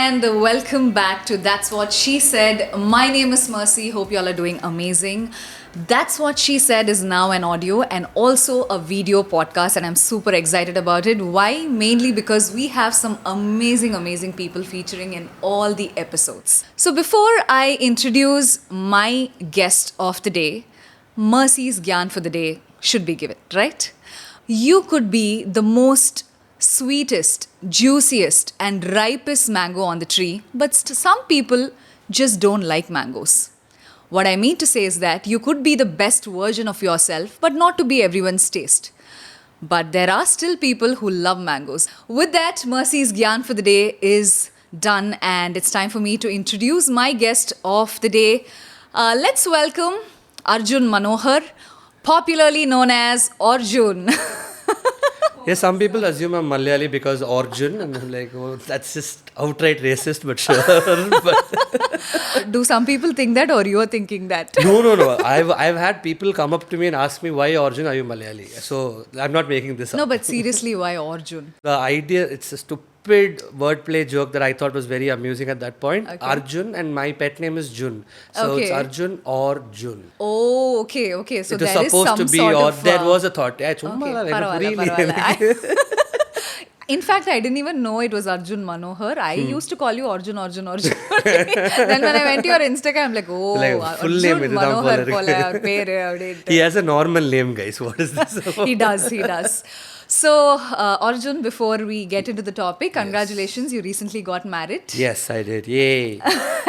and welcome back to That's What She Said. My name is Mercy. Hope you all are doing amazing. That's What She Said is now an audio and also a video podcast, and I'm super excited about it. Why? Mainly because we have some amazing people featuring in all the episodes. So before I introduce my guest of the day, Mercy's Gyan for the day should be given, right? You could be the most sweetest, juiciest, and ripest mango on the tree, but some people just don't like mangoes. What I mean to say is that you could be the best version of yourself, but not to be everyone's taste. But there are still people who love mangoes. With that, Mercy's Gyan for the day is done, and it's time for me to introduce my guest of the day. Let's welcome Arjun Manohar, popularly known as Arjun. Yes, some people assume I'm Malayali because Arjun, and I'm like, oh, that's just outright racist, but sure. But Do some people think that, or you are thinking that? no. I've had people come up to me and ask me, why Arjun, are you Malayali? So I'm not making this up. No, but seriously, why Arjun? The idea, it's a stupid wordplay joke that I thought was very amusing at that point. Okay. Arjun, and my pet name is Jun. So it's Okay. Arjun or Jun. Oh, okay. So It was there is supposed some to be, sort or of, there was a thought. Yeah, Okay, chumma, parvala. In fact, I didn't even know it was Arjun Manohar. I used to call you Arjun. Then when I went to your Instagram, I'm like, oh, Like, full Arjun name Manohar iduthaan pola avar peru. He has a normal name, guys. What is this about? He does. So, Arjun, before we get into the topic, congratulations, you recently got married. Yes, I did. Yay.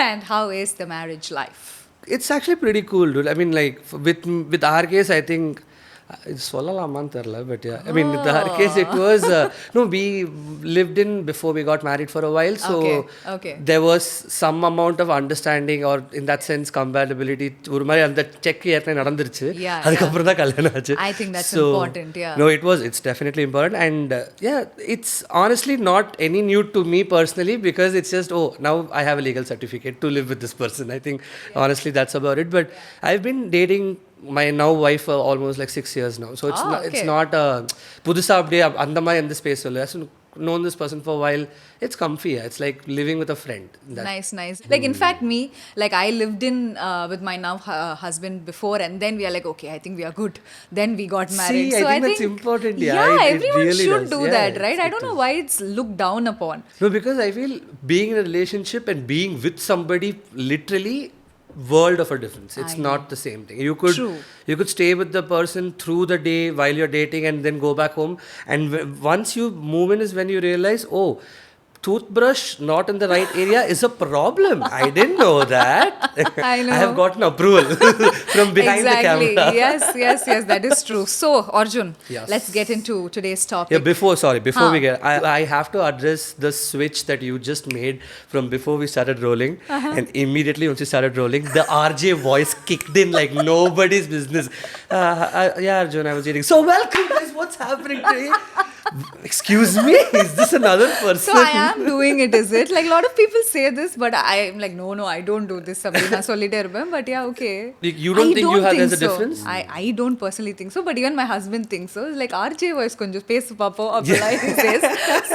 And how is the marriage life? It's actually pretty cool, dude. I mean, like, with our case, I think, it's sollalaman therla, but yeah. I mean, with our case, it was, no, we lived in before we got married for a while. So, Okay. there was some amount of understanding, or in that sense, compatibility. ஒரு மாதிரி அந்த check ஏற்கனவே நடந்துருச்சு. Yeah. அதுக்கப்புறம் தான் கல்யாணம் ஆச்சு. I think that's So, important, yeah. No, it's definitely important. And yeah, it's honestly not any new to me personally, because it's just, oh, now I have a legal certificate to live with this person. I think honestly that's about it. But I've been dating my now wife for almost like 6 years now. So it's not புதுசா அப்படியே அந்த மாதிரி எந்த space இல்லை. So known this person for a while. It's comfy. It's like living with a friend. Nice. Like, in fact, me, like, I lived in with my now husband before, and then we are like, okay, I think we are good. Then we got married. See, So I think that's important. Yeah, it everyone really should does. do Yeah, that, right? I don't know why it's looked down upon. No, because I feel being in a relationship and being with somebody literally world of a difference. It's not the same thing. True. You could stay with the person through the day while you're dating and then go back home, and once you move in is when you realize, oh, toothbrush not in the right area is a problem. I didn't know that. I know. I have gotten approval from behind the camera. Yes, that is true. So, Arjun, Yes. let's get into today's topic. Yeah, before we get, I have to address the switch that you just made from before we started rolling, and immediately once you started rolling, the RJ voice kicked in like nobody's business. Yeah, Arjun, I was eating. So welcome, guys. What's happening today? Excuse me, is this another person? So I am doing it, is it? Like, a lot of people say this, but I'm like, no, I don't do this. Sabrina solite irpen. But yeah, okay. You don't think there's a difference? I don't personally think so, but even my husband thinks so. It's like, RJ voice konjam space papo apply, he says.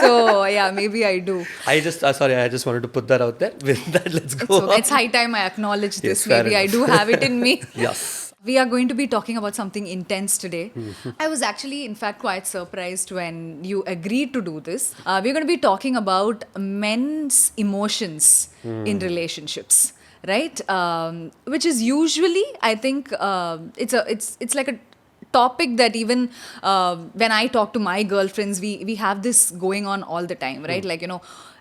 So yeah, maybe I do. I just wanted to put that out there. With that, let's go. It's high time I acknowledge this. Yes, fair Maybe I enough. do have it in me. Yes. We are going to be talking about something intense today. I was actually, in fact, quite surprised when you agreed to do this. We're going to be talking about men's emotions in relationships, right? Which is usually, I think, it's like a topic that even when I talk to my girlfriends, we have this going on all the time, right? Like,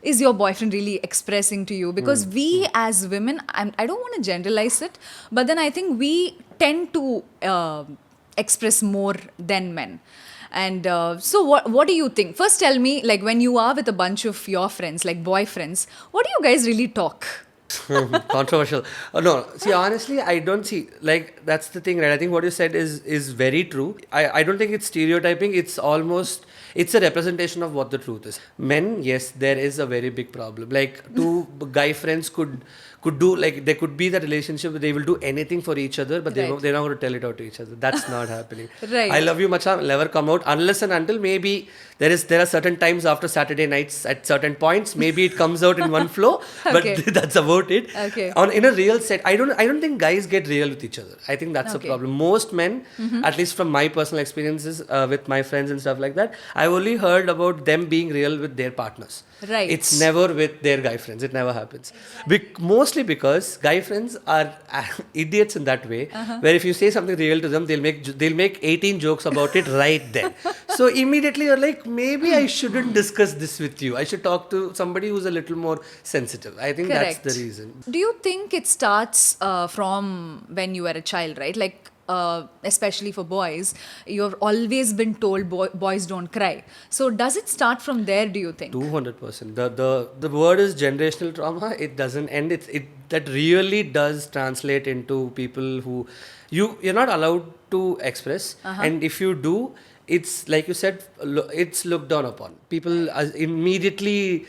is your boyfriend really expressing to you? Because we as women, I don't want to generalize it, but then I think we tend to express more than men. And so what do you think? First tell me, like, when you are with a bunch of your friends, like boyfriends, what do you guys really talk? Controversial. No, see, honestly, I don't see, like, that's the thing, right? I think what you said is very true. I don't think it's stereotyping. It's a representation of what the truth is. Men, yes, there is a very big problem. Like, two guy friends could do, like, there could be that relationship where they will do anything for each other, but Right. they're not going to tell it out to each other. That's not happening. Right. I love you, Macha, will never come out unless and until maybe there are certain times after Saturday nights at certain points, maybe it comes out in one flow, Okay. but that's about it. Okay. In a real set, I don't think guys get real with each other. I think that's Okay. a problem. Most men, at least from my personal experiences with my friends and stuff like that, I've only heard about them being real with their partners. Right. It's never with their guy friends. It never happens. Mostly because guy friends are idiots in that way, where if you say something real to them, they'll make 18 jokes about it right then. So immediately you're like, maybe I shouldn't discuss this with you. I should talk to somebody who's a little more sensitive. I think Correct. that's the reason. Do you think it starts from when you were a child, right? Like, especially for boys, you've always been told boys don't cry. So does it start from there, do you think? 200%. The word is generational trauma. It doesn't end. That really does translate into people who you're not allowed to express, and if you do, it's like you said, it's looked down upon. People immediately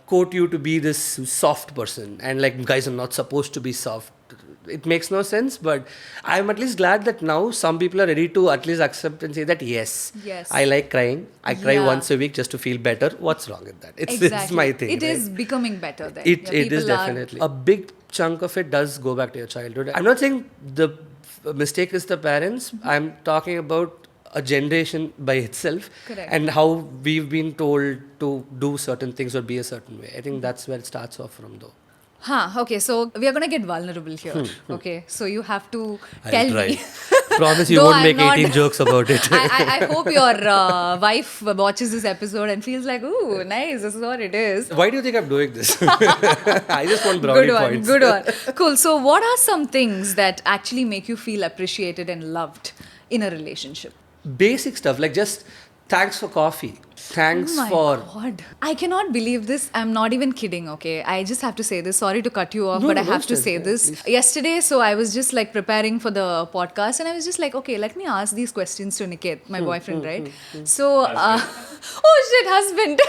quote you to be this soft person, and like guys are not supposed to be soft. It makes no sense, but I'm at least glad that now some people are ready to at least accept and say that yes, I like crying. I cry Yeah. once a week just to feel better. What's wrong with that? It's Exactly. my thing. It right? is becoming better then. It Yeah, is people are- definitely a big chunk of it does go back to your childhood. I'm not saying the mistake is the parents. I'm talking about a generation by itself. Correct. And how we've been told to do certain things or be a certain way. I think that's where it starts off from, though. Okay, so we are going to get vulnerable here. Okay, so you have to tell I'll try. me. Promise you Though won't I'm make not- 18 jokes about it. I hope your wife watches this episode and feels like, ooh, nice, this is what it is. Why do you think I'm doing this? I just want brownie points. Good one. Cool. So, what are some things that actually make you feel appreciated and loved in a relationship? Basic stuff like just thanks for coffee. Thanks Oh my for. God. I cannot believe this. I'm not even kidding, okay? I just have to say this. Sorry to cut you off, No, but I no have to stress, say yeah, this. please. Yesterday, so I was just like preparing for the podcast and I was just like, okay, let me ask these questions to Niket, my boyfriend, right? So, oh shit, husband.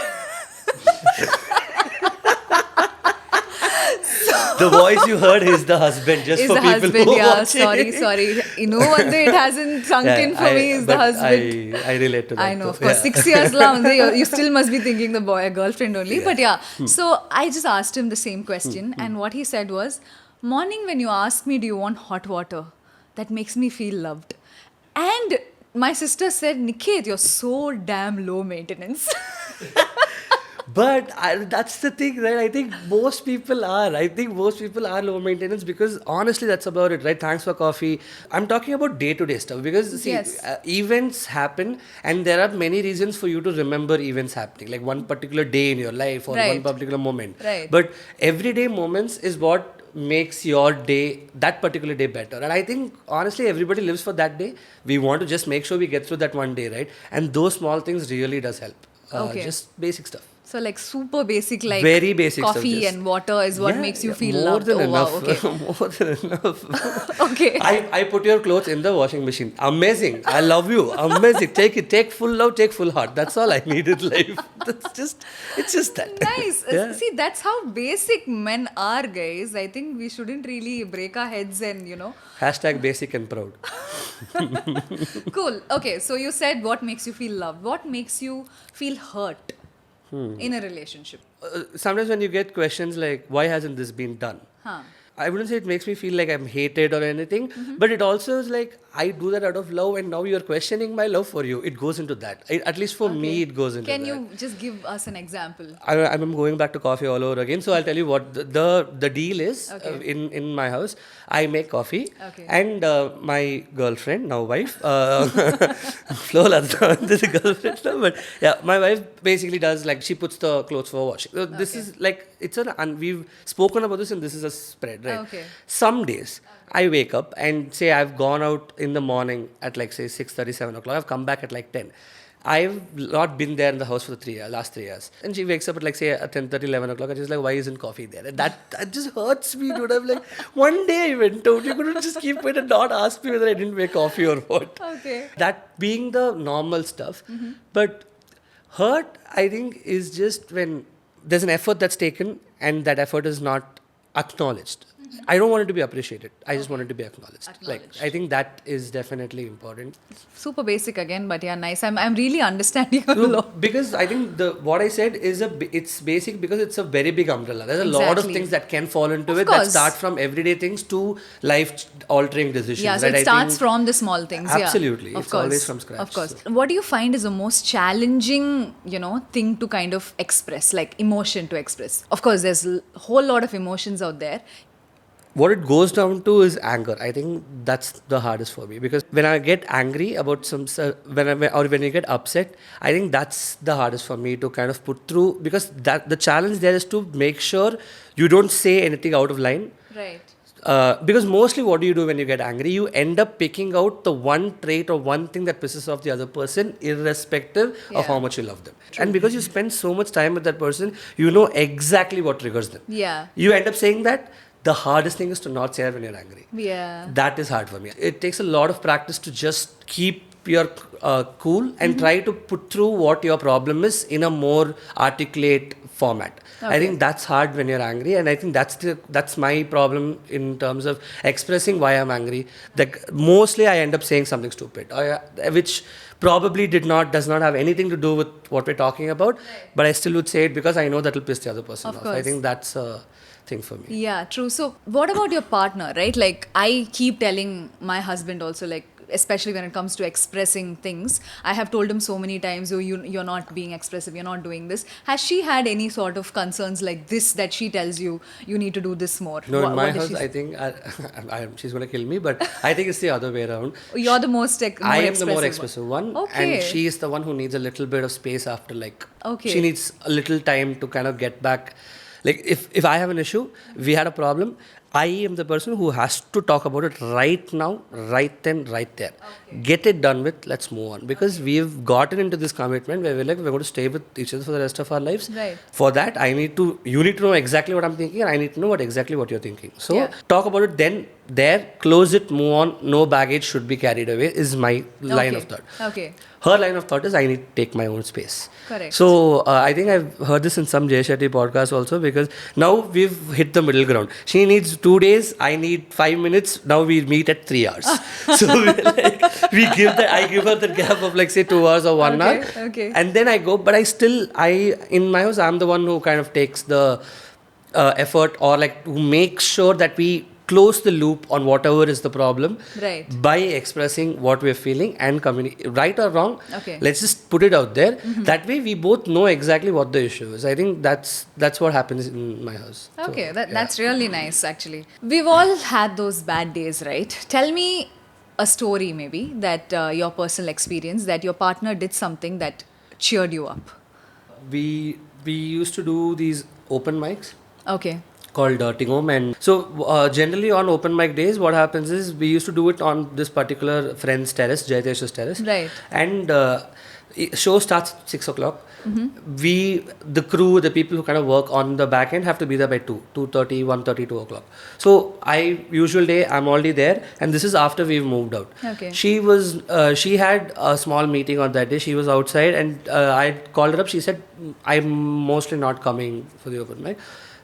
The voice you heard is the husband, just Is for the people husband, who are yeah. watching. Sorry. No wonder it hasn't sunk in for me, is the but husband. I relate to that. I know, though. of course. Yeah. 6 years long, you still must be thinking the boy, a girlfriend only. But yeah, so I just asked him the same question, and what he said was, "Morning when you ask me, do you want hot water? That makes me feel loved." And my sister said, "Niket, you're so damn low maintenance." But that's the thing, right? I think most people are. I think most people are low maintenance because honestly, that's about it, right? Thanks for coffee. I'm talking about day-to-day stuff because see, Yes. events happen, and there are many reasons for you to remember events happening, like one particular day in your life or one Right. particular moment. Right. But everyday moments is what makes your day, that particular day, better. And I think honestly, everybody lives for that day. We want to just make sure we get through that one day, right? And those small things really does help. Okay. Just basic stuff. So like super basic, like Very basic stuff, coffee just- and water is what Yeah, makes you yeah, feel more loved. than Oh wow, enough. okay. More than enough. Okay. I put your clothes in the washing machine. Amazing. I love you. Amazing. Take it. Take full love. Take full heart. That's all I need in life. It's just that. Nice. Yeah. See, that's how basic men are, guys. I think we shouldn't really break our heads and, Hashtag basic and proud. Cool. Okay, so you said what makes you feel loved. What makes you feel hurt in a relationship? Sometimes when you get questions like, why hasn't this been done? Huh. I wouldn't say it makes me feel like I'm hated or anything, but it also is like I do that out of love, and now you're questioning my love for you. It goes into that. At least for me, it goes into Can that. you just give us an example? I'm going back to coffee all over again. So I'll tell you what the deal is. Okay. In my house, I make coffee, Okay. and my girlfriend, now wife, Flo Ladha, this is girlfriend now, but yeah, my wife basically does like she puts the clothes for washing. So this Okay. is like we've spoken about this, and this is a spread, right? Okay. Some days I wake up and say I've gone out in the morning at like say 6:30, 7 o'clock. I've come back at like 10. I've not been there in the house for the last 3 years. And she wakes up at like say at 10:30, 11 o'clock, and she's like, why isn't coffee there? And that just hurts me, dude. I'm like, one day I went out, you couldn't just keep it and not ask me whether I didn't make coffee or what. Okay. That being the normal stuff. But hurt, I think, is just when there's an effort that's taken and that effort is not acknowledged. I don't want it to be appreciated. I just want it to be acknowledged. Like, I think that is definitely important. Super basic again, but yeah, nice. I'm really understanding a No, lot. because I think what I said is it's basic because it's a very big umbrella. There's a lot of Exactly. things that can fall into Of it course. that start from everyday things to life altering decisions. Yeah, so right? it I starts think from the small things. Absolutely. Yeah, of It's course. always from scratch. Of course. So. What do you find is the most challenging, thing to kind of express, like emotion to express? Of course, there's a whole lot of emotions out there. What it goes down to is anger. I think that's the hardest for me because when I get angry about when you get upset, I think that's the hardest for me to kind of put through because that the challenge there is to make sure you don't say anything out of line. Right. Because mostly what do you do when you get angry? You end up picking out the one trait or one thing that pisses off the other person, irrespective of how much you love them. And because you spend so much time with that person, you know exactly what triggers them. Yeah. You end up saying that. The hardest thing is to not say it when you're angry. Yeah. That is hard for me. It takes a lot of practice to just keep your cool and try to put through what your problem is in a more articulate format. Okay. I think that's hard when you're angry, and I think that's my problem in terms of expressing why I'm angry. Like mostly I end up saying something stupid, which probably does not have anything to do with what we're talking about, but I still would say it because I know that will piss the other person off. I think that's a thing for me. Yeah, true. So, what about your partner, right? Like, I keep telling my husband also, like, especially when it comes to expressing things, I have told him so many times, oh, you're not being expressive, you're not doing this. Has she had any sort of concerns like this that she tells you, you need to do this more? No, in my house, I think she's going to kill me, but I think it's the other way around. You're the most I am the more expressive one. Okay. And she is the one who needs a little bit of space after, like, Okay. she needs a little time to kind of get back. Like, if I have an issue, we had a problem, I am the person who has to talk about it right now, right then, right there. Okay. Get it done with, let's move on. Because we've gotten into this commitment where we're like, we're going to stay with each other for the rest of our lives. Right. For that, you need to know exactly what I'm thinking and I need to know exactly what you're thinking. So, talk about it then, there, close it, move on, no baggage should be carried away is my line of thought. Okay. Her line of thought is I need to take my own space. Correct. So I think I've heard this in some Jay Shetty podcast also because now we've hit the middle ground. She needs 2 days, I need 5 minutes. Now we meet at 3 hours. So I give her the gap of like say 2 hours or 1 hour. Okay. And then I go, but in my house, I'm the one who kind of takes the effort or like who makes sure that we close the loop on whatever is the problem by expressing what we're feeling and communicate, right or wrong. Okay. Let's just put it out there. That way we both know exactly what the issue is. I think that's what happens in my house. Okay, that's really nice actually. We've all had those bad days, right? Tell me a story maybe that your personal experience that your partner did something that cheered you up. We used to do these open mics. Okay. Called Dirting Home, and so generally on open mic days, what happens is we used to do it on this particular friend's terrace, Jayatesh's terrace, right? And show starts at 6 o'clock. The crew, the people who kind of work on the back end have to be there by 2:30, 1:30, 2 o'clock. So usual day I'm already there, and this is after we've moved out. Okay. She had a small meeting on that day. She was outside, and I called her up. She said, "I'm mostly not coming for the open mic."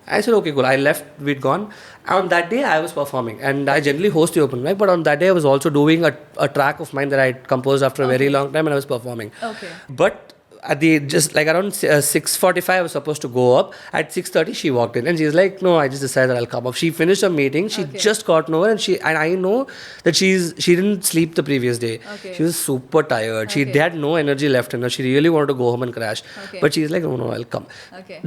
I said, okay, cool. I left, we'd gone. On that day, I was performing. And I generally host the open mic, but on that day, I was also doing a track of mine that I composed after a very long time and I was performing. Okay. But just like around 6:45, I was supposed to go up. At 6:30, she walked in and she's like, no, I just decided I'll come up. She finished her meeting. She just gotten over and I know that she didn't sleep the previous day. Okay. She was super tired. She had no energy left in her. She really wanted to go home and crash. Okay. But she's like, no, I'll come. Okay.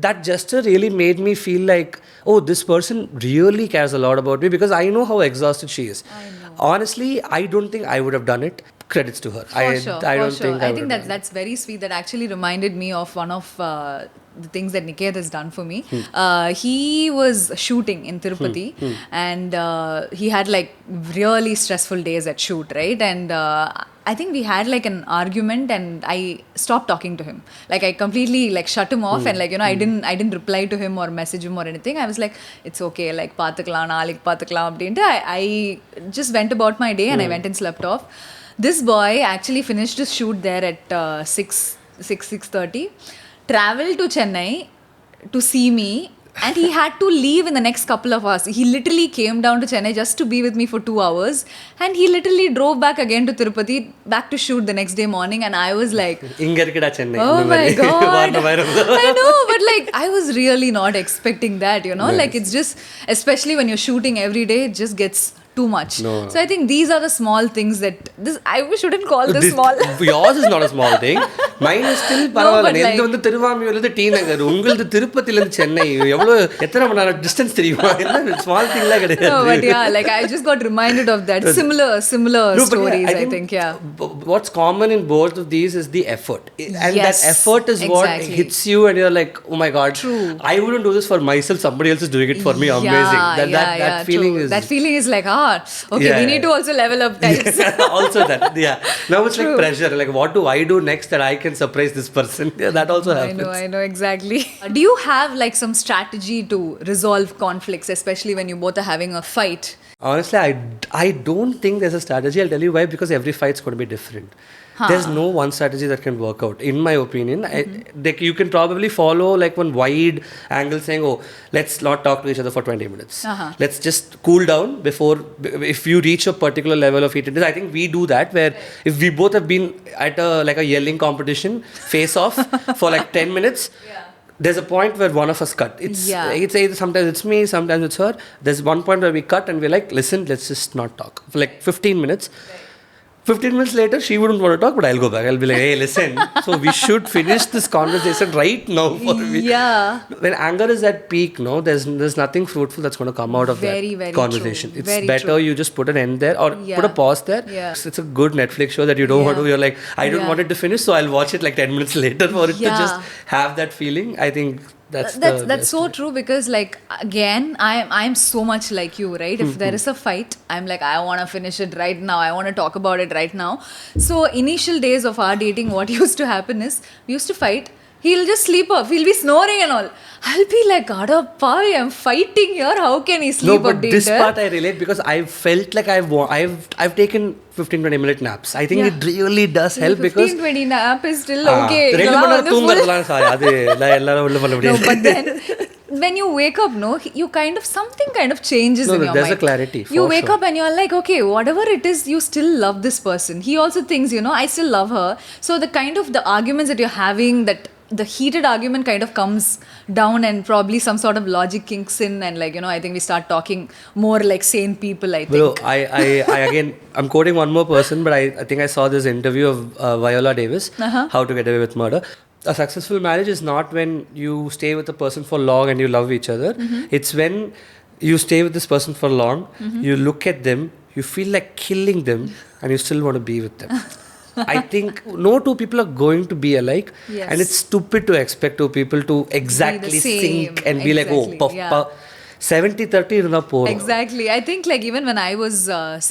That gesture really made me feel like, oh, this person really cares a lot about me because I know how exhausted she is. I know. Honestly, I don't think I would have done it. Credits to her. I think that's very sweet. That actually reminded me of one of the things that Niket has done for me. He was shooting in Tirupati and he had like really stressful days at shoot, right? And I think we had like an argument and I stopped talking to him. Like I completely like shut him off and like, I didn't reply to him or message him or anything. I was like, it's okay, like pathakalam, naalik pathakalam abdinte. I just went about my day and I went and slept off. This boy actually finished his shoot there at 6:30, traveled to Chennai to see me, And he had to leave in the next couple of hours. He literally came down to Chennai just to be with me for 2 hours. And he literally drove back again to Tirupati, back to shoot the next day morning. And I was like, oh my God. I know, but like, I was really not expecting that, you know? Nice. Like, it's just, especially when you're shooting every day, it just gets too much. No. So I think these are the small things that I shouldn't call this small. Yours is not a small thing. Mine is still பரவாயில்ல. எந்த வந்து திருவாமியூர்ல D நகர், உங்களது திருப்பதில இருந்து சென்னை எவ்வளவு எத்தனை மணி நேரம் distance தெரியுமா? என்ன ஸ்மால் திங்லாம் கிடையாது. No, but yeah, like I just got reminded of that similar No, but stories. I think what's common in both of these is the effort, and Yes, that effort is what exactly. hits you, and you're like, oh my God, True. I wouldn't do this for myself. Somebody else is doing it for me. Amazing. That feeling true. is. That feeling is like, okay, we need to also level up types. Also that, now it's like pressure, like what do I do next that I can surprise this person? That also happens. I know exactly. Do you have like some strategy to resolve conflicts, especially when you both are having a fight? Honestly, I don't think there's a strategy. I'll tell you why, because every fight's going to be different. There's no one strategy that can work out, in my opinion. You can probably follow like one wide angle saying, oh, let's not talk to each other for 20 minutes. Let's just cool down before, if you reach a particular level of heatedness. I think we do that, where if we both have been at like a yelling competition, face off for like 10 minutes, there's a point where one of us cut. It's either sometimes it's me, sometimes it's her. There's one point where we cut and we're like, listen, let's just not talk for like 15 minutes. 15 minutes later, she wouldn't want to talk, but I'll go back. I'll be like, hey, listen, so we should finish this conversation right now. When anger is at peak, there's nothing fruitful that's going to come out of very that conversation. True. It's very better true. you just put an end there or put a pause there. It's a good Netflix show that you don't want to. You're like, I don't want it to finish, so I'll watch it like 10 minutes later for it to just have that feeling. I think that's so true, because like again I'm so much like you, right? If there is a fight, I'm like, I want to finish it right now, I want to talk about it right now. So initial days of our dating, what used to happen is we used to fight, he'll just sleep off, he'll be snoring and all. I'll be like, God, I'm fighting here, how can he sleep but updated? This part I relate, because I've felt like I've taken 15-20 minute naps. I think it really does help, because 15-20 nap is still okay. No, but then when you wake up, you something kind of changes in your mind. There's a clarity. You wake up and you're like, okay, whatever it is, you still love this person. He also thinks, I still love her. So the arguments that you're having, that the heated argument kind of comes down, and probably some sort of logic kinks in, and like, I think we start talking more like sane people, I think. Bro, I again, I'm quoting one more person, but I think I saw this interview of Viola Davis, How to Get Away with Murder. A successful marriage is not when you stay with a person for long and you love each other. It's when you stay with this person for long, you look at them, you feel like killing them, and you still want to be with them. I think no two people are going to be alike, and it's stupid to expect two people to exactly sync and be like, oh, 70-30 இருந்தா போறோம். Exactly. I think like even when I was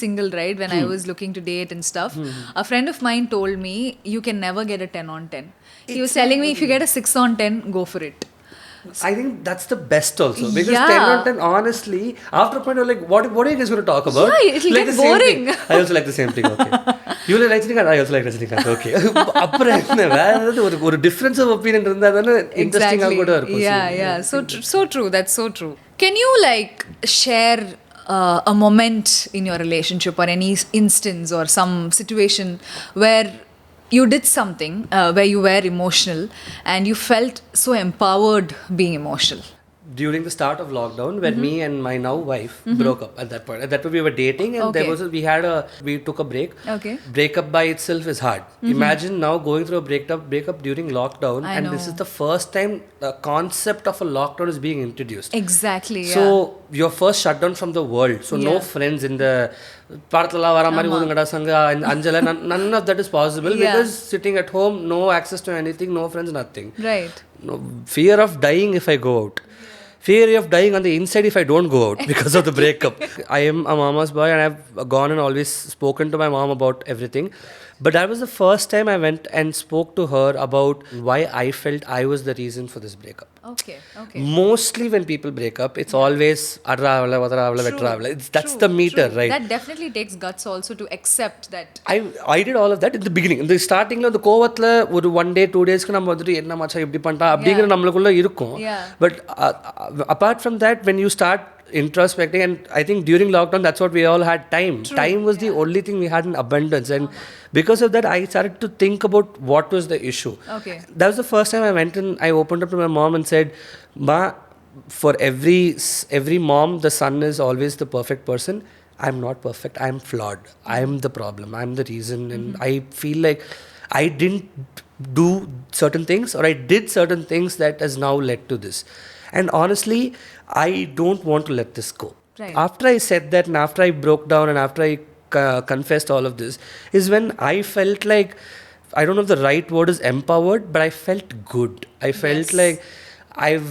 single, right, when I was looking to date and stuff, a friend of mine told me, you can never get a 10 on 10. He was telling me, if you get a 6 on 10, go for it. I think that's the best also, because 10 on 10, honestly, after a point you're like, what are you guys going to talk about? It'll like get boring. I also like the same thing. Okay, you like Rajinikanth, I also like Rajinikanth. Okay, அப்புறம் என்ன வேற ஏதாவது ஒரு difference of opinion இருந்தா தானே interesting ஆ கூட இருக்கும். So true, that's so true. Can you like share a moment in your relationship, or any instance or some situation where you did something where you were emotional and you felt so empowered being emotional? During the start of lockdown, when me and my now wife broke up at that point. At that point we were dating, and we took a break. Okay. Breakup by itself is hard. Imagine now going through a breakup during lockdown, and this is the first time the concept of a lockdown is being introduced. Exactly. So your first shutdown from the world. So no friends in the Parthala Varamari Udungada Sangha and Anjala, none of that is possible, because sitting at home, no access to anything, no friends, nothing. Right. No fear of dying if I go out. Fear of dying on the inside if I don't go out because of the breakup. I am a mama's boy, and I've gone and always spoken to my mom about everything. But that was the first time I went and spoke to her about why I felt I was the reason for this breakup. Okay, okay. Mostly when people break up, it's always adra avla, vadra avla, vetra avla. That's the meter, right? That definitely takes guts also to accept that. I did all of that in the beginning. இந்த ஸ்டார்டிங்கில் அந்த கோவத்தில் ஒரு 1 day 2 daysக்கு நம்ம வந்துட்டு என்ன மச்சா இப்படி பண்ணிட்டா அப்படிங்கிற நம்மளுக்குள்ள இருக்கும். Yeah. But apart from that, when you start introspecting, and I think during lockdown, that's what we all had time. Time was the only thing we had in abundance. And because of that, I started to think about what was the issue. Okay. That was the first time I went and I opened up to my mom and said, Ma, for every mom, the son is always the perfect person. I'm not perfect. I'm flawed. I'm the problem. I'm the reason. And I feel like I didn't do certain things, or I did certain things that has now led to this. And honestly, I don't want to let this go. Right. After I said that, and after I broke down, and after I confessed all of this, is when I felt like, I don't know if the right word is empowered, but I felt good. I felt like I've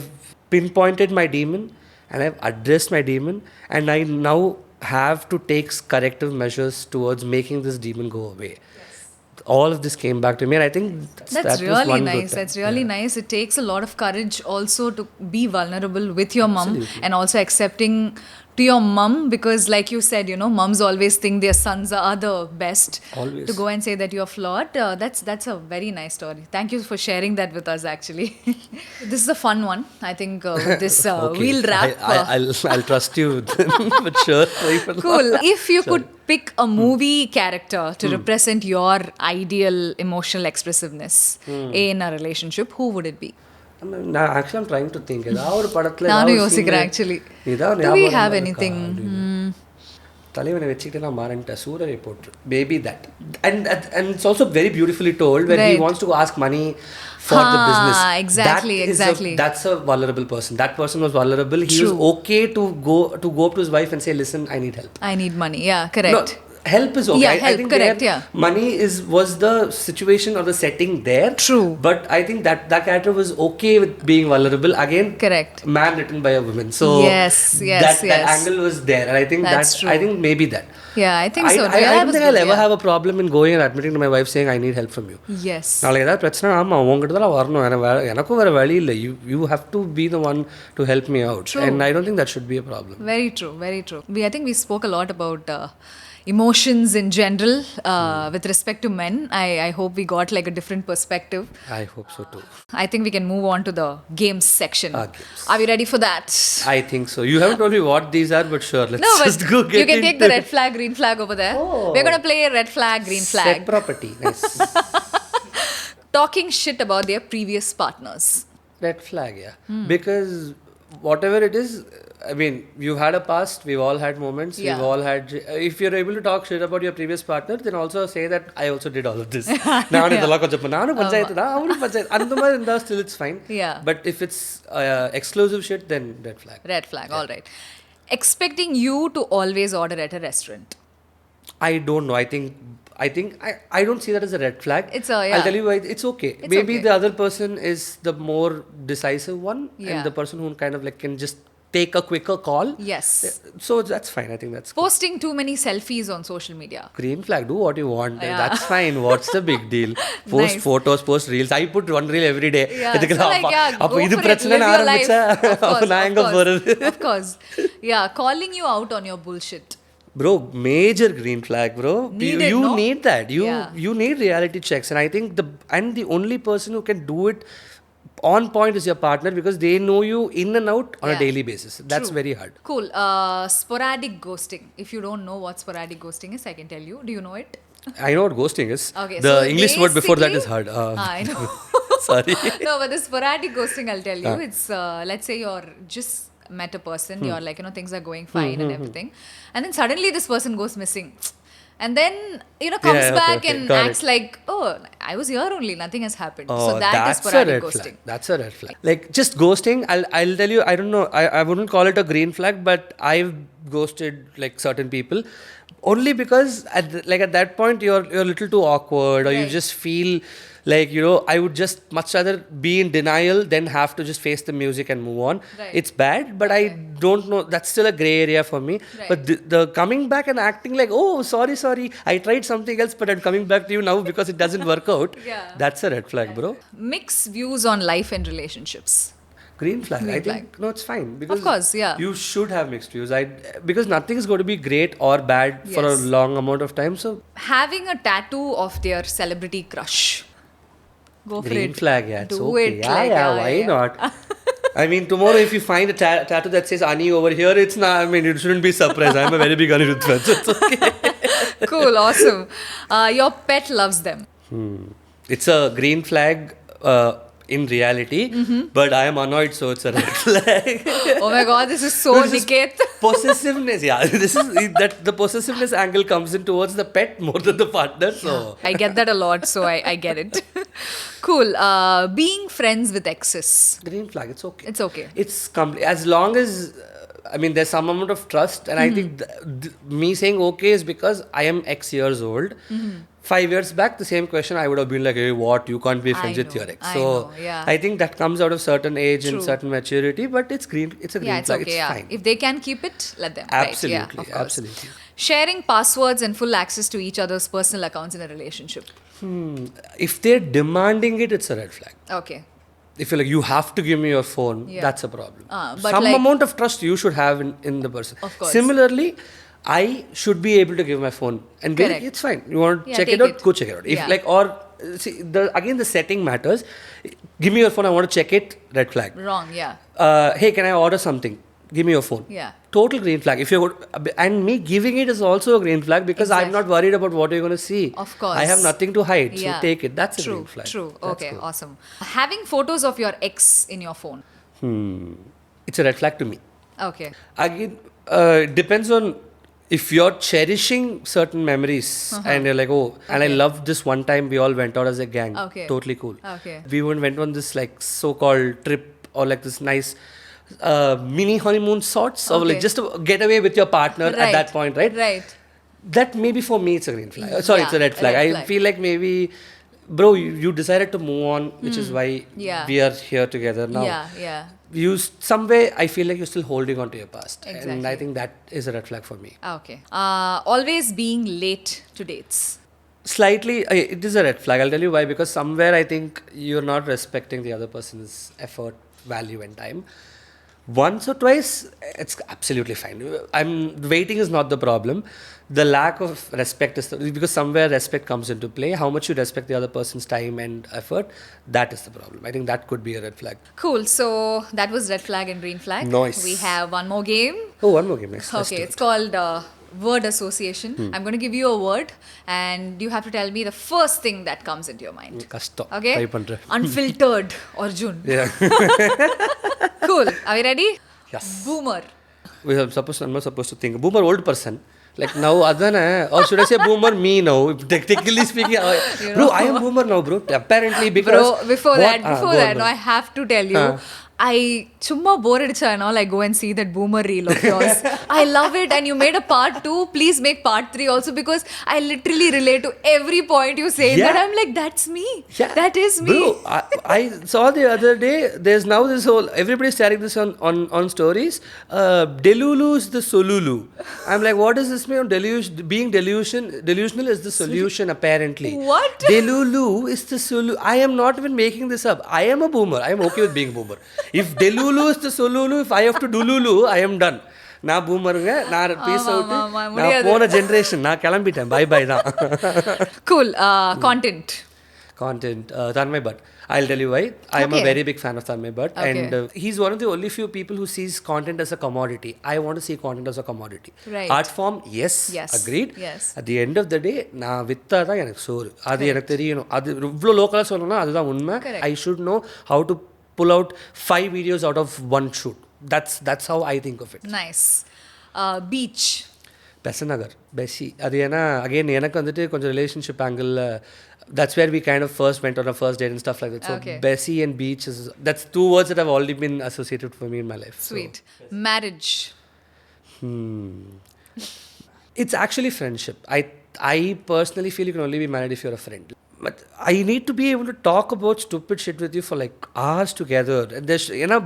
pinpointed my demon, and I've addressed my demon, and I now have to take corrective measures towards making this demon go away. All of this came back to me, and I think That's that was really one good nice. time. That's really nice. It takes a lot of courage also to be vulnerable with your mom and also accepting to your mom, because like you said, moms always think their sons are the best. Always. To go and say that you're flawed, that's a very nice story. Thank you for sharing that with us actually. This is a fun one. I think with this Okay. we'll wrap. I'll trust you, but sure. Cool. If you could pick a movie character to represent your ideal emotional expressiveness in a relationship, who would it be? Actually, I'm trying to think. ஏதாவது ஒரு படத்துல நானும் ஏதாவது யோசிக்கிறேன் scene actually. ஏதாவது Do we ஞாபகம் have இருக்கா anything? அப்படின்னு. தலைவனை வச்சுக்கிட்டு நான் மாறன்ட்டேன் சூரரை போட்டு maybe that and it's also very beautifully told when he Right. wants to ask money for the business. Exactly, That is exactly. that's a vulnerable person. That person was vulnerable. He was True. okay to go up to his wife and say, listen, I need help. I need money. Yeah, correct. No, help is okay. Yeah, I help, think correct, there, yeah. money was the situation or the setting there. True. But I think that character was okay with being vulnerable. Again, Correct. man written by a woman. So Yes, yes, that yes. angle was there. And I think That's true. I think maybe that. Yeah, I think so. I Yeah, don't was think good, I'll ever yeah. have a problem in going and admitting to my wife saying I need help from you. Yes. நாளைக்கு ஏதாவது பிரச்சனை ஆமாம் உங்ககிட்ட தான் வரணும் எனக்கும் வேறு வழி இல்லை you have to be the one to help me out. True. And I don't think that should be a problem. Very true, very true. I think we spoke a lot about emotions in general with respect to men. I hope we got like a different perspective. I hope so too. I think we can move on to the games section. Games. Are we ready for that? I think so. You haven't told me what these are, but sure, let's No, but just go get you can take into the red flag, green flag over there. Oh. We're going to play red flag, green Set flag. property. Nice. Talking shit about their previous partners. Red flag, yeah. Because whatever it is, I mean, you've had a past, we've all had moments, Yeah. we've all had, if you're able to talk shit about your previous partner, then also say that I also did all of this. நானும் இதெல்லாம் கொஞ்சம் நானும் பஞ்சாயத்து தான் அவனும் பஞ்சாயத்து அந்த மாதிரி இருந்தால் still it's fine. Yeah. But if it's exclusive shit, then red flag. Red flag, all right. Expecting you to always order at a restaurant. I don't know. I think I don't see that as a red flag. It's a, yeah. I'll tell you why. It's okay. It's Maybe okay. the other person is the more decisive one, Yeah. and the person who kind of like can just take a quicker call. Yes. So that's fine. I think that's cool. Posting too many selfies on social media. Green flag. Do what you want. Yeah. That's fine. What's the big deal? Post Nice. photos, post reels. I put one reel every day. Yeah, இதுக்கு so நான் like, yeah, அப்போ go இது for it, பிரச்சனை live your life. ஆரம்பிச்சா Of course, அப்போ நான் of எங்க course. போறது? Of course. Yeah, calling you out on your bullshit. Bro, major green flag, bro. Need you it, no? need that. Yeah. You need reality checks, and I think the only person who can do it on point is your partner, because they know you in and out on a Yeah. daily basis. That's True. very hard. Cool. Sporadic ghosting. If you don't know what sporadic ghosting is, I can tell you. Do you know it? I know what ghosting is. Okay, The so English word before that is basically- hard. I know. Sorry. No, but the sporadic ghosting, I'll tell you, it's let's say you're just met a person, you're like, things are going fine and everything, and then suddenly this person goes missing, and then comes Yeah, okay, back okay, and got acts like, oh, I was here only, nothing has happened. Oh, So that is that's a sporadic red ghosting. flag. That's a red flag. Like just ghosting, I'll tell you, I don't know, I wouldn't call it a green flag, but I've ghosted like certain people only because at that point you're a little too awkward, or you Right. just feel like I would just much rather be in denial than have to just face the music and move on. Right. It's bad, but I don't know, that's still a gray area for me. Right. But the coming back and acting like, oh sorry, I tried something else but I'm coming back to you now because it doesn't work out. Yeah. That's a red flag, bro. Mixed views on life and relationships. Green flag. Green I think flag. no, it's fine because Of course, yeah. you should have mixed views. Because nothing is going to be great or bad for a Yes. long amount of time. So Having a tattoo of their celebrity crush. Go for green it. flag, yeah, it's Do okay. it. Yeah, Like, yeah, why not? I mean, tomorrow if you find a tattoo that says Ani over here, it's not. I mean, it shouldn't be surprised. I'm a very big Anirudh fan, so it's okay. Cool, awesome. Your pet loves them. It's a green flag in reality, but I am annoyed, so it's a red flag. Oh my god, this is so No, this is Niket. Possessiveness, yeah. This is that the possessiveness angle comes in towards the pet more than the partner. So I get that a lot, so I get it. Cool. Being friends with exes. green flag, it's okay. It's okay. It's as long as I mean there's some amount of trust, and I think me saying okay is because I am X years old. 5 years back, the same question I would have been like, hey, what? You can't be friends with your ex. I So know, yeah. I think that comes out of certain age and True. certain maturity, but it's a green Yeah, it's flag. okay. It's Yeah. fine. If they can keep it, let them. Absolutely, Right? Yeah, of course. absolutely. Sharing passwords and full access to each other's personal accounts in a relationship. If they're demanding it, it's a red flag. Okay. If you're like, you have to give me your phone, Yeah. that's a problem. But Some like- amount of trust you should have in the person. Of course. Similarly, I should be able to give my phone. And Correct. it's fine. You want to Yeah, check it take out, it. go check it out. If Yeah. like, or see, again, the setting matters. Give me your phone, I want to check it, red flag. Wrong, yeah. Hey, can I order something? Give me your phone. Yeah. Total green flag. If you're and me giving it is also a green flag because I'm Exactly. not worried about what you're going to see. Of course. I have nothing to hide. Yeah. So take it. That's a True, green flag. true. That's Okay, good. awesome. Having photos of your ex in your phone. It's a red flag to me. Okay. Again, it depends on if you're cherishing certain memories and you're like, oh, and I Okay. loved this one time we all went out as a gang. Okay. Totally cool. Okay. We went on this like so-called trip or like this nice mini honeymoon sorts of like Okay. just to get away with your partner at Right. that point, right? Right. That maybe for me it's a green flag. Sorry, it's a Yeah, red flag. red I flag. feel like maybe, bro, you decided to move on, which is why Yeah. we are here together now. Yeah, yeah. Some way I feel like you're still holding on to your past, and Exactly. I think that is a red flag for me. Okay. Always being late to dates. Slightly, it is a red flag. I'll tell you why. Because somewhere I think you're not respecting the other person's effort, value, and time. Once or twice, it's absolutely fine. Waiting is not the problem. The lack of respect is because somewhere respect comes into play. How much you respect the other person's time and effort, that is the problem. I think that could be a red flag. Cool. So that was red flag and green flag. Nice. We have one more game. Oh, one more game. Next. Let's Okay, do it's it. called word association. I'm going to give you a word and you have to tell me the first thing that comes into your mind. Kashtam. Okay? Try பண்றேன். Unfiltered Arjun. Yeah. Cool. Are we ready? Yes. Boomer. I'm not supposed to think. Boomer, old person. Like now, adana, or should I say boomer, me now? Technically speaking, bro, I am boomer now, bro. Apparently, because. Bro, before What? that, Go on, no, I have to tell you. I chumma bore adicha now, like go and see that boomer reel of yours. I love it, and you made a part 2. Please make part 3 also because I literally relate to every point you say. Yeah. That I'm like, that's me. Yeah. That is me. Bro, I saw the other day, there's now this whole, everybody's sharing this on stories. Delulu is the solulu. I'm like, what does this mean? Being delusional is the solution, apparently. What? Delulu is the solution. I am not even making this up. I am a boomer. I am okay with being boomer. If Delulu is the solulu, if I have to do Lulu, I am done. நான் பூமருங்க நான் peace out நான் போன generation நான் கிளம்பிட்டேன் by by தான் Cool. Content. Tanmay Bhatt. I'll tell you why. I am a Okay. very big fan of Tanmay Bhatt, Okay. and he's one of the only few people who sees content as a commodity. I want to see content as a commodity. Right. Art form, yes, Yes. agreed. Yes. At the end of the day, நான் வித்தா தான் எனக்கு சோறு அது எனக்கு தெரியணும் அது இவ்வளோ லோக்கலாக சொல்லணும்னா அதுதான் உண்மை. Correct. I should know how to pull out 5 videos out of one shoot. That's how I think of it. Nice. Beach. Besant Nagar Passi அது ஏன்னா அகைன் எனக்கு வந்துட்டு கொஞ்சம் ரிலேஷன்ஷிப் ஆங்கிளில் that's where we kind of first went on a first date and stuff like that. So Okay. Bessie and beach that's 2 words that have already been associated for me in my life. Sweet. Marriage. It's actually friendship. I personally feel you can only be married if you're a friend. But I need to be able to talk about stupid shit with you for like hours together. ஏன்னா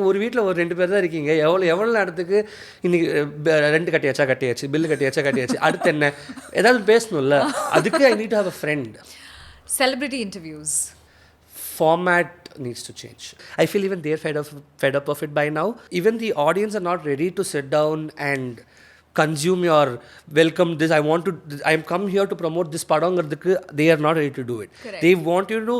ஒரு வீட்டில் ஒரு 2 பேர் தான் இருக்கீங்க. எவ்வளோ நேரத்துக்கு இன்னைக்கு ரெண்ட் கட்டியாச்சு பில்லு கட்டியாச்சு அடுத்து என்ன ஏதாவது பேசணும்ல அதுக்கு I need to have a friend. Celebrity interviews. format needs to change. I feel even they're fed up of it by now. Even the audience are not ready to sit down and consume your welcome this. I'm come here to promote this padongadukku. They are not ready to do it. Correct. They want you to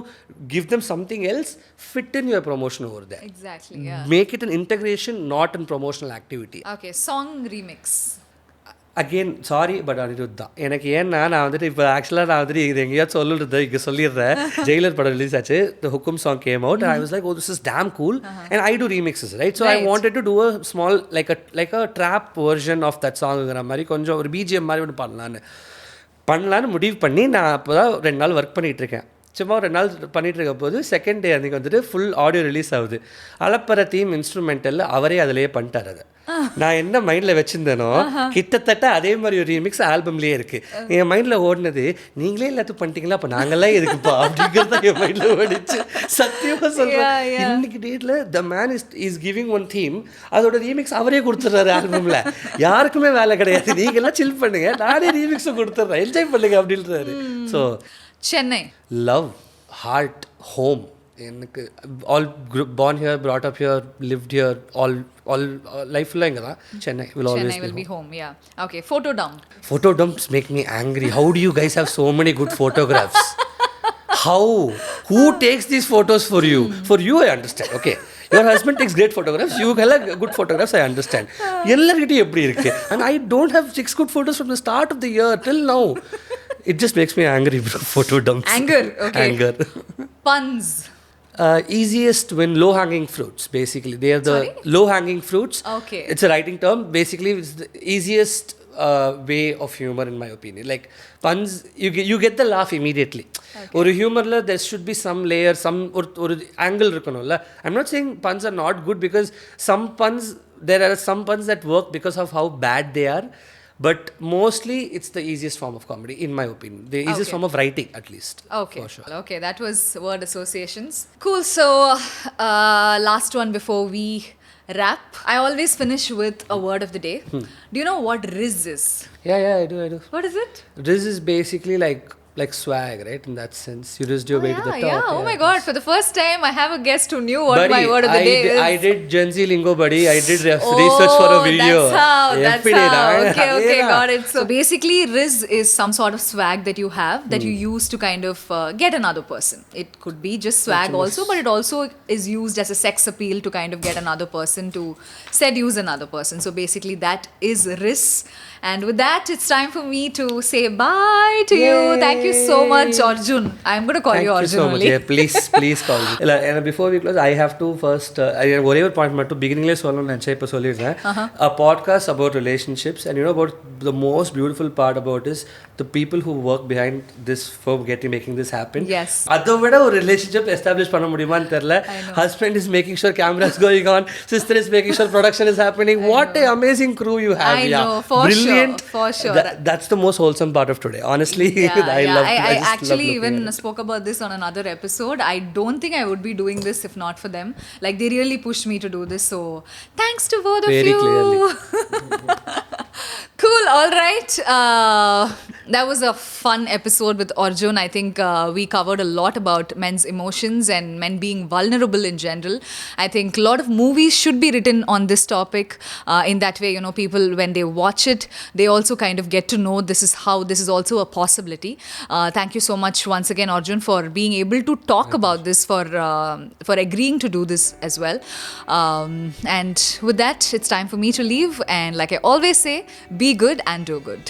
give them something else, fit in your promotion over there. Exactly, yeah. Make it an integration, not a promotional activity. Okay, song remix. Again sorry but Anirudh தான் எனக்கு. ஏன்னா நான் வந்துட்டு இப்போ ஆக்சுவலாக நான் வந்துட்டு இது எங்கேயாச்சும் சொல்லுறது இங்கே சொல்லிடுறேன். ஜெயிலர் படம் ரிலீஸ் ஆச்சு, the Hukum song came out. I was like, oh this is damn cool and I do remixes, right? So I wanted to do a small like a drop version of that சாங்குங்கிற மாதிரி கொஞ்சம் ஒரு BGM மாதிரி ஒன்று பண்ணலான்னு முடிவு பண்ணி நான் அப்போ தான் 2 நாள் ஒர்க் பண்ணிகிட்ருக்கேன். சும்மா 2 நாள் பண்ணிகிட்டு இருக்க போது செகண்ட் டே அன்றைக்கி வந்துட்டு ஃபுல் ஆடியோ ரிலீஸ் ஆகுது. அலப்பற தீம் இன்ஸ்ட்ருமெண்டலில் அவரே அதிலேயே பண்ணிட்டார். அதை நான் என்ன மைண்டில் வச்சுருந்தேனோ கிட்டத்தட்ட அதே மாதிரி ஒரு ரீமிக்ஸ் ஆல்பம்லேயே இருக்குது. என் மைண்டில் ஓடினது, நீங்களே எல்லாத்தையும் பண்ணிட்டீங்களா, அப்போ நாங்களாம் எதுக்குப்பா அப்படிங்கிறது தான் என் மைண்டில் ஓடிச்சு. சத்தியமாக சொல்கிறேன், இன்னைக்கு டேட்டில் the man is giving one theme, அதோட ரீமிக்ஸ் அவரே கொடுத்துட்றாரு ஆல்பமில். யாருக்குமே வேலை கிடையாது, நீங்கள்லாம் சில் பண்ணுங்க, நானே ரீமிக்ஸை கொடுத்துட்றேன், என்ஜாய் பண்ணுங்க அப்படின்றாரு. So Chennai love, heart, home. எனக்கு all born here, brought up here, lived here, all life la inga da. Chennai will always be home. Yeah. Okay, photo dump. Photo dumps make me angry. How do you guys have so many good photographs? How? Who takes these photos for you? For you I understand. Okay, your husband takes great photographs, you have good photographs, I understand. Ellarkitte eppadi irukku, and I don't have 6 good photos from the start of the year till now. It just makes me angry, bro. Photo dumps. Anger. Okay. Anger. Puns. Easiest win, low-hanging fruits, basically. They are the low-hanging fruits. Okay. It's a writing term. Basically, it's the easiest way of humor, in my opinion. Like, puns, you get the laugh immediately. Or humor, there should be some layer, some or angle. I'm not saying puns are not good, because there are some puns that work because of how bad they are. But mostly, it's the easiest form of comedy, in my opinion. The easiest form of writing, at least. Okay. For sure. Okay, that was word associations. Cool. So, last one before we wrap. I always finish with a word of the day. Do you know what Riz is? Yeah, I do. What is it? Riz is basically like swag, right? In that sense, you rizzed your way to the top. Yeah. Oh my God! For the first time, I have a guest who knew what my word of the day is. I did Gen Z lingo, buddy. I did research for a video. That's how. Okay, got it. So basically, Riz is some sort of swag that you have that you use to kind of get another person. It could be just swag also, but it also is used as a sex appeal to kind of get another person to seduce another person. So basically, that is Riz. And with that, it's time for me to say bye to you. Thank you so much, Arjun. I'm going to call you Arjun. Thank you so much. Yeah, please call me. And before we close, I have to first, ஒரே ஒரு point மட்டும் பிகினிங்லேயே சொல்லணும்னு நினச்சேன், இப்போ சொல்லிடுறேன். A podcast about relationships, and you know about the most beautiful part about is the people who work behind this for making this happen. Yes. அதை விட ஒரு ரிலேஷன்ஷிப் எஸ்டாப்ளிஷ் பண்ண முடியுமான்னு தெரியல. Husband is making sure cameras going on, sister is making sure production is happening. What an amazing crew you have. I know, for Brilliant. For sure. That's the most wholesome part of today, honestly. I actually even spoke about this on another episode. I don't think I would be doing this if not for them. Like, they really pushed me to do this, so thanks to both of you. Very clearly. Cool. All right. That was a fun episode with Arjun. I think we covered a lot about men's emotions and men being vulnerable in general. I think a lot of movies should be written on this topic. In that way, you know, people, when they watch it, they also kind of get to know this is also a possibility. Thank you so much once again, Arjun, for being able to talk about this, for agreeing to do this as well. And with that, it's time for me to leave. And like I always say, be good and do good.